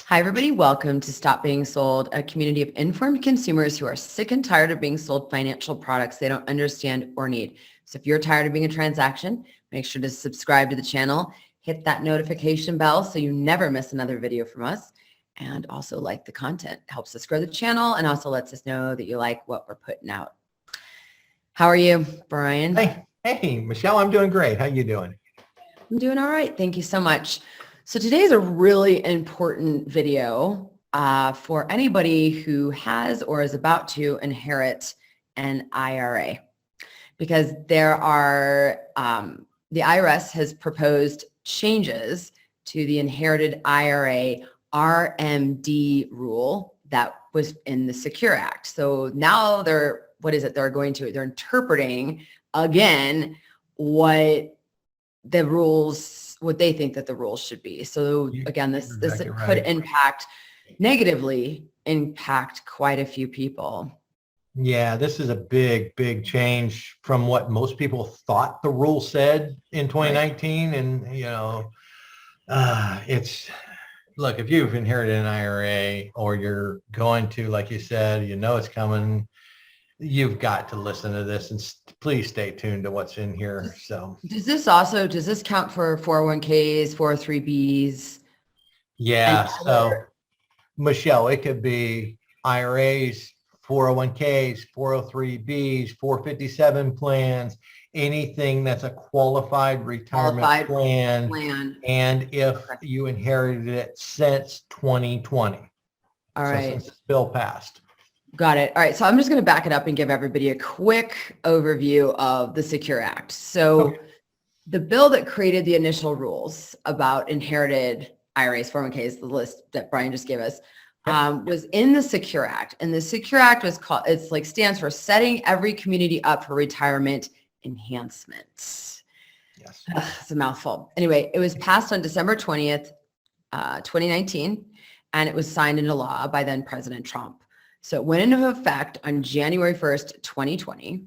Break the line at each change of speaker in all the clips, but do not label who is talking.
Hi, everybody. Welcome to Stop Being Sold, a community of informed consumers who are sick and tired of being sold financial products they don't understand or need. So if you're tired of being a transaction, make sure to subscribe to the channel, hit that notification bell so you never miss another video from us, and also like the content. It helps us grow the channel and also lets us know that you like what we're putting out. How are you, Brian?
Hey, Michelle, I'm doing great. How you doing?
I'm doing all right. Thank you so much. So today is a really important video for anybody who has or is about to inherit an IRA, because there are, the IRS has proposed changes to the Inherited IRA RMD rule that was in the Secure Act. So now they're interpreting again what they think that the rules should be. So again, this could negatively impact quite a few people.
Yeah, this is a big change from what most people thought the rule said in 2019. Right. And, look, if you've inherited an IRA or you're going to, like you said, it's coming, you've got to listen to this and please stay tuned to what's in here. So
does this count for 401ks, 403bs?
Yeah. So Michelle, it could be IRAs, 401ks, 403bs, 457 plans, anything that's a qualified retirement plan. And if you inherited it since 2020.
All right.
Since this bill passed.
Got it. All right. So I'm just going to back it up and give everybody a quick overview of the Secure Act. So the bill that created the initial rules about inherited IRAs, 401ks, the list that Brian just gave us, was in the Secure Act. And the Secure Act stands for Setting Every Community Up for Retirement Enhancement.
Yes.
It's a mouthful. Anyway, it was passed on December 20th, 2019, and it was signed into law by then President Trump. So it went into effect on January 1st, 2020.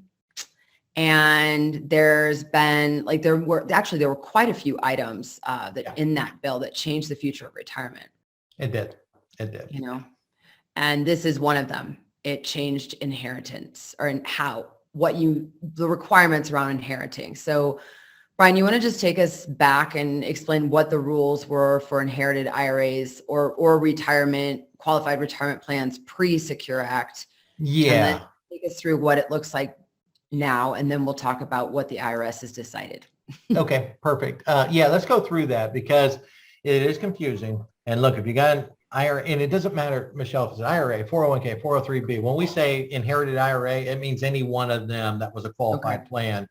And there's been there were quite a few items in that bill that changed the future of retirement.
It did.
And this is one of them. It changed inheritance or the requirements around inheriting. So Brian, you want to just take us back and explain what the rules were for inherited IRAs or qualified retirement plans pre-Secure Act?
Yeah.
And then take us through what it looks like now, and then we'll talk about what the IRS has decided.
Okay, perfect. Let's go through that because it is confusing. And look, if you got an IRA, and it doesn't matter, Michelle, if it's an IRA, 401k, 403b, when we say inherited IRA, it means any one of them that was a qualified plan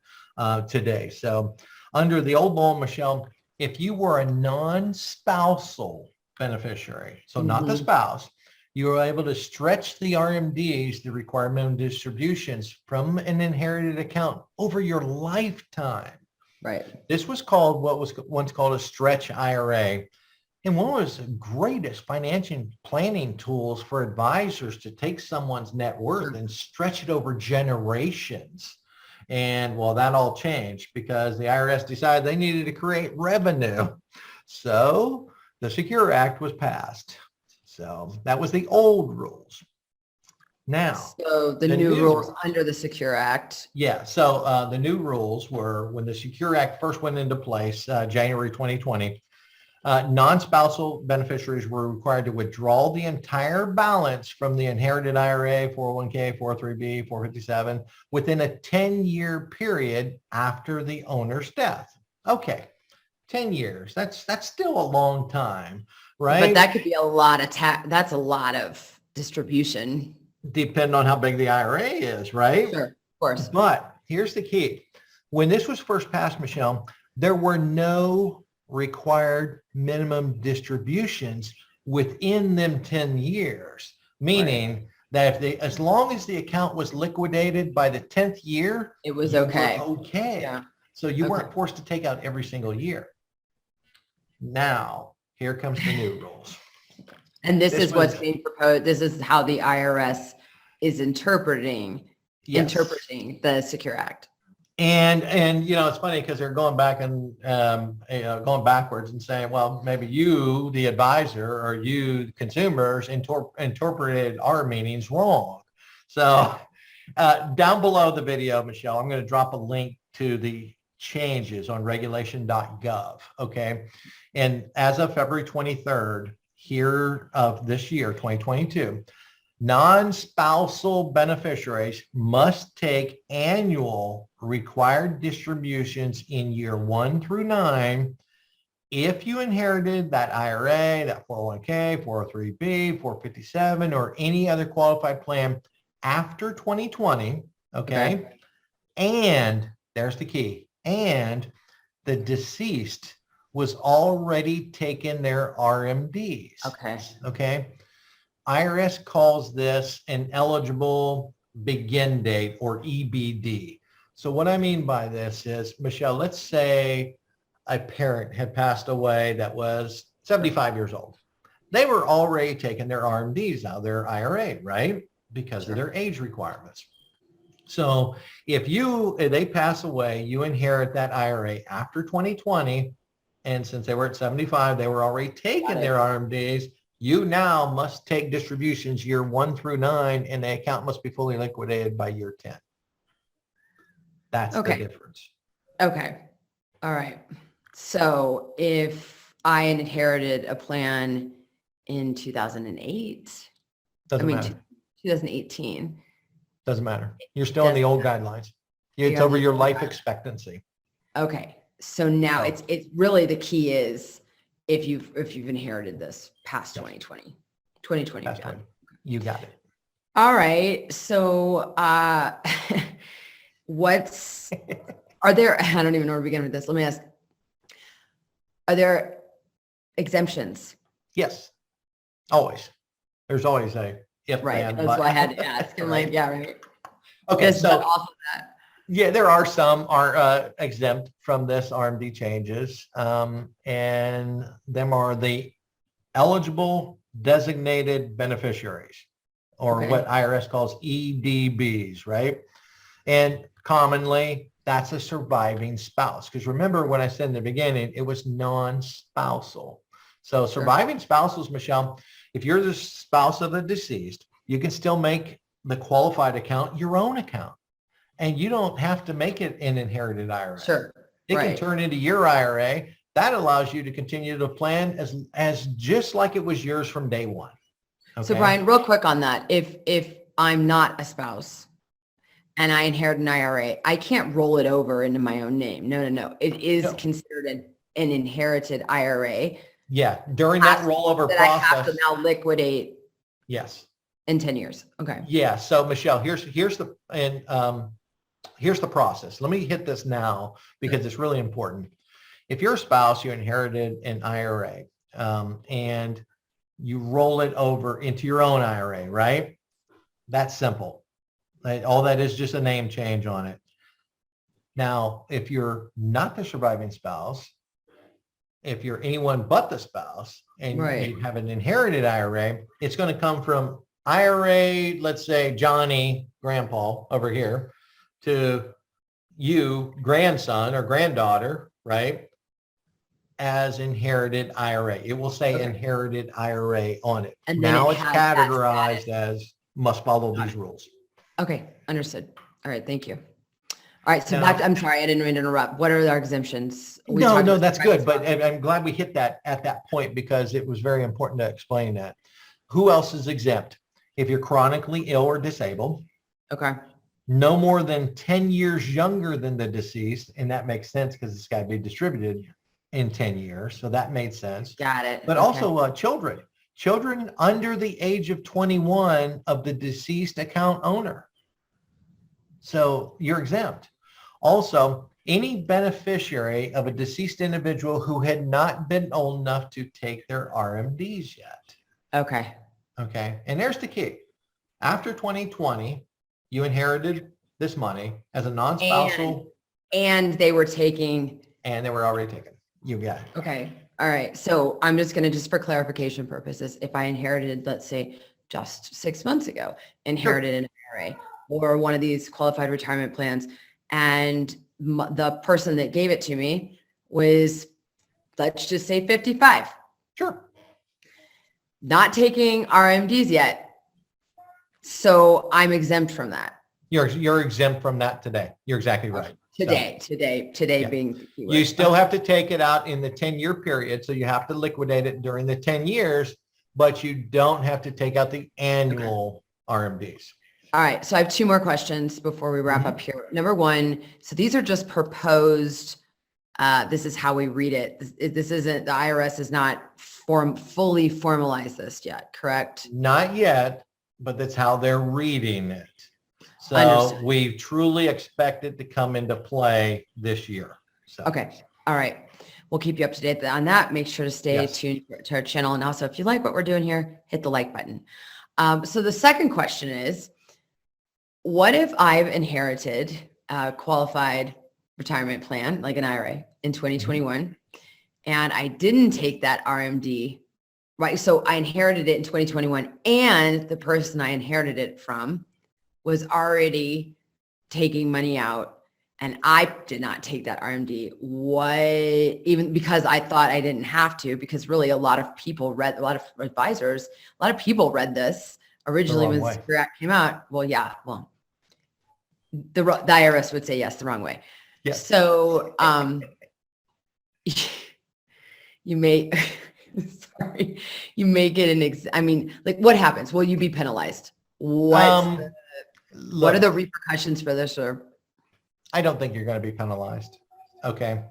today. So under the old law, Michelle, if you were a non-spousal beneficiary, so not the spouse, you were able to stretch the RMDs, the required minimum distributions, from an inherited account over your lifetime.
Right.
This was called what was once called a Stretch-IRA. And one of the greatest financial planning tools for advisors to take someone's net worth and stretch it over generations. And well, that all changed because the IRS decided they needed to create revenue. So the Secure Act was passed. So that was the old rules. Now,
so the new rules under the Secure Act.
Yeah. So the new rules were when the Secure Act first went into place, January 2020, non-spousal beneficiaries were required to withdraw the entire balance from the inherited IRA, 401k, 403b, 457 within a 10-year period after the owner's death. Okay. 10 years. That's still a long time, right?
But that could be a lot of that's a lot of distribution.
Depending on how big the IRA is, right?
Sure, of course.
But here's the key. When this was first passed, Michelle, there were no required minimum distributions within them 10 years, meaning that as long as the account was liquidated by the 10th year,
it was okay.
Yeah. So you weren't forced to take out every single year. Now, here comes the new rules.
And this is what's being proposed. This is how the IRS is interpreting the Secure Act.
And it's funny because they're going back and going backwards and saying, well, maybe you, the advisor, or you, the consumers, interpreted our meanings wrong. So down below the video, Michelle, I'm going to drop a link to the changes on regulation.gov. Okay. And as of February 23rd here of this year, 2022, non-spousal beneficiaries must take annual required distributions in year 1 through 9 if you inherited that IRA, that 401k, 403b, 457, or any other qualified plan after 2020, okay? And there's the key, and the deceased was already taking their RMDs. Okay. IRS calls this an eligible begin date, or EBD. So what I mean by this is, Michelle, let's say a parent had passed away that was 75 years old. They were already taking their RMDs out of their IRA, right? Because of their age requirements. So if they pass away, you inherit that IRA after 2020. And since they were at 75, they were already taking their RMDs. You now must take distributions year 1 through 9, and the account must be fully liquidated by year 10. That's the difference.
Okay. All right. So if I inherited a plan in 2008,
Doesn't matter.
2018.
Doesn't matter. You're still in the old guidelines. It's over your life expectancy.
Okay. So now it's really, the key is if you've inherited this past 2020.
You got it.
All right. So are there, I don't even know where to begin with this. Let me ask, are there exemptions?
Yes. Always. There's always a if.
Right. That's why I had to ask. I'm like, yeah, right.
Okay. So
off of that.
Yeah, there are some are exempt from this RMD changes, and them are the eligible designated beneficiaries, or what IRS calls EDBs, right? And commonly, that's a surviving spouse. Because remember when I said in the beginning, it was non-spousal. So surviving spouses, Michelle, if you're the spouse of the deceased, you can still make the qualified account your own account. And you don't have to make it an inherited IRA. It can turn into your IRA. That allows you to continue to plan as just like it was yours from day one. Okay?
So Brian, real quick on that. If I'm not a spouse and I inherit an IRA, I can't roll it over into my own name. No. It is considered an inherited IRA.
Yeah. During that rollover process.
I have to now liquidate.
Yes.
In 10 years. Okay.
Yeah. So Michelle, here's the process. Let me hit this now because it's really important. If you're a spouse, you inherited an IRA and you roll it over into your own IRA, right? That's simple. All that is just a name change on it. Now, if you're not the surviving spouse, if you're anyone but the spouse and you have an inherited IRA, it's going to come from IRA, let's say Johnny, grandpa over here, to you, grandson or granddaughter, right, as inherited IRA. It will say inherited IRA on it. And now it's categorized as must follow these rules.
Okay, understood. All right, thank you. All right, so now, I'm sorry, I didn't mean to interrupt. What are our exemptions?
No, that's good. But I'm glad we hit that at that point because it was very important to explain that. Who else is exempt? If you're chronically ill or disabled.
Okay.
No more than 10 years younger than the deceased, and that makes sense because it's got to be distributed in 10 years. So that made sense.
Got it.
But also children under the age of 21 of the deceased account owner. So you're exempt. Also, any beneficiary of a deceased individual who had not been old enough to take their RMDs yet.
Okay.
Okay. And there's the key. After 2020, you inherited this money as a non-spousal.
And they were taking.
And they were already taken. You got it.
Okay. All right. So I'm just going to, just for clarification purposes, if I inherited, let's say just 6 months ago, inherited an IRA or one of these qualified retirement plans, and the person that gave it to me was, let's just say 55.
Sure.
Not taking RMDs yet. So I'm exempt from that.
You're exempt from that today. You're exactly right.
Today
Yeah.
being the keyword.
You still have to take it out in the 10-year period. So you have to liquidate it during the 10 years, but you don't have to take out the annual RMDs.
All right. So I have two more questions before we wrap up here. Number one, so these are just proposed. This is how we read it. This isn't, the IRS is not fully formalized this yet, correct?
Not yet, but that's how they're reading it. So
Understood.
we truly expect it to come into play this year. So.
Okay. All right. We'll keep you up to date on that. Make sure to stay
Yes.
tuned to our channel. And also, if you like what we're doing here, hit the like button. So the second question is, what if I've inherited a qualified retirement plan, like an IRA, in 2021, and I didn't take that RMD, right? So I inherited it in 2021, and the person I inherited it from was already taking money out, and I did not take that RMD. What, even because I thought I didn't have to, because really a lot of advisors, a lot of people read this originally when the Secure Act came out. Well, yeah, well, the IRS would say yes, the wrong way.
Yeah.
So you may, sorry, you may get I mean, like, what happens? Will you be penalized? What are the repercussions for this? Or
I don't think you're going to be penalized. Okay.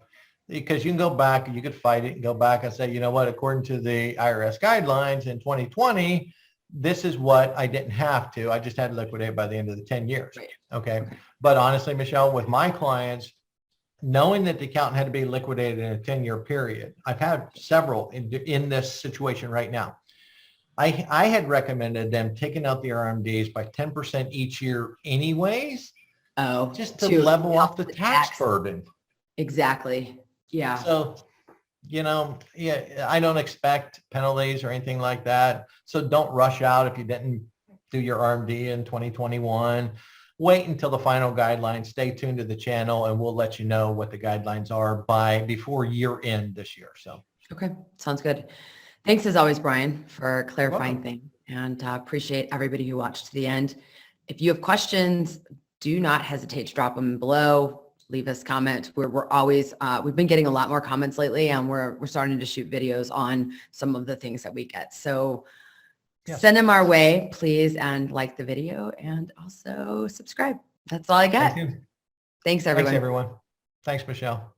Because you can go back, you could fight it and go back and say, you know what, according to the IRS guidelines in 2020, this is what I didn't have to. I just had to liquidate by the end of the 10 years.
Right.
Okay. But honestly, Michelle, with my clients, knowing that the accountant had to be liquidated in a 10-year period, I've had several in this situation right now. I had recommended them taking out the RMDs by 10% each year anyways, just to level off the tax burden.
Exactly. Yeah.
So, you know, yeah, I don't expect penalties or anything like that. So don't rush out if you didn't do your RMD in 2021. Wait until the final guidelines. Stay tuned to the channel, and we'll let you know what the guidelines are before year end this year. So,
okay, sounds good. Thanks as always, Brian, for clarifying things, and appreciate everybody who watched to the end. If you have questions, do not hesitate to drop them below. Leave us comments. We're always, we've been getting a lot more comments lately, and we're starting to shoot videos on some of the things that we get. So send them our way, please, and like the video, and also subscribe. That's all I got. Thanks, everyone.
Thanks, everyone. Thanks, Michelle.